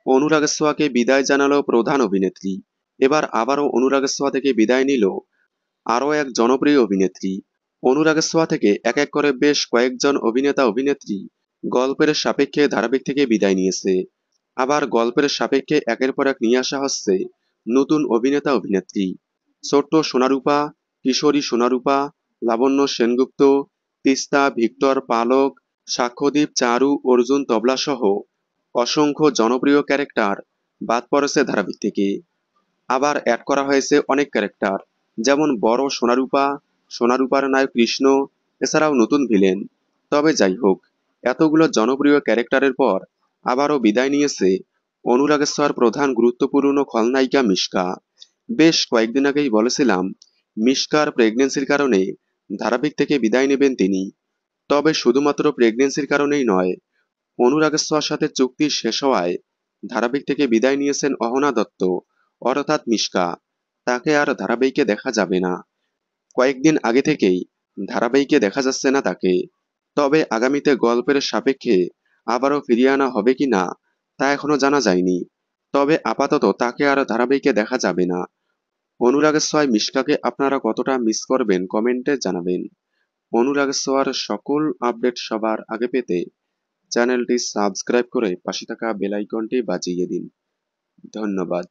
অনুরাগের ছোঁয়াকে বিদায় জানালো প্রধান অভিনেত্রী। এবার আবারও অনুরাগের ছোঁয়া থেকে বিদায় নিল আরও এক জনপ্রিয় অভিনেত্রী। অনুরাগের ছোঁয়া থেকে এক এক করে বেশ কয়েকজন অভিনেতা অভিনেত্রী গল্পের সাপেক্ষে ধারাবাহিক থেকে বিদায় নিয়েছে। আবার গল্পের সাপেক্ষে একের পর এক নিয়ে আসা হচ্ছে নতুন অভিনেতা অভিনেত্রী। ছোট্ট সোনারূপা, কিশোরী সোনারূপা, লাবণ্য সেনগুপ্ত, তিস্তা, ভিক্টর পালক, সাক্ষ্যদীপ, চারু, অর্জুন তবলা সহ অসংখ্য জনপ্রিয় ক্যারেক্টার বাদ পড়েছে ধারাবাহিক থেকে। আবার অ্যাড করা হয়েছে অনেক ক্যারেক্টার, যেমন বড় সোনারূপা, সোনারূপার নায়ক কৃষ্ণ, এছাড়াও নতুন ভিলেন। তবে যাই হোক, এতগুলো জনপ্রিয় ক্যারেক্টারের পর আবারও বিদায় নিয়েছে অনুরাগের ছোঁয়ার প্রধান গুরুত্বপূর্ণ খলনায়িকা মিশকা। বেশ কয়েকদিন আগেই বলেছিলাম মিশকার প্রেগনেন্সির কারণে ধারাবাহিক থেকে বিদায় নেবেন তিনি। তবে শুধুমাত্র প্রেগনেন্সির কারণেই নয়, অনুরাগের ছোঁয়ার সাথে চুক্তি শেষ হওয়ায় ধারাবাহিক থেকে বিদায় নিয়েছেন অহনা দত্ত, অর্থাৎ মিশকা। তাকে আর ধারাবাহিকে দেখা যাবে না। কয়েকদিন আগে থেকেই ধারাবাহিকে দেখা যাচ্ছে না তাকে। তবে আগামীতে গল্পের সাপেক্ষে আবারও ফিরিয়ে আনা হবে কি না তা এখনো জানা যায়নি। তবে আপাতত তাকে আর ধারাবাহিকে দেখা যাবে না। অনুরাগের ছোঁয়ায় মিশকাকে আপনারা কতটা মিস করবেন কমেন্টে জানাবেন। অনুরাগের ছোঁয়ার সকল আপডেট সবার আগে পেতে চ্যানেলটি সাবস্ক্রাইব করে পাশে থাকা বেল আইকনটি বাজিয়ে দিন। ধন্যবাদ।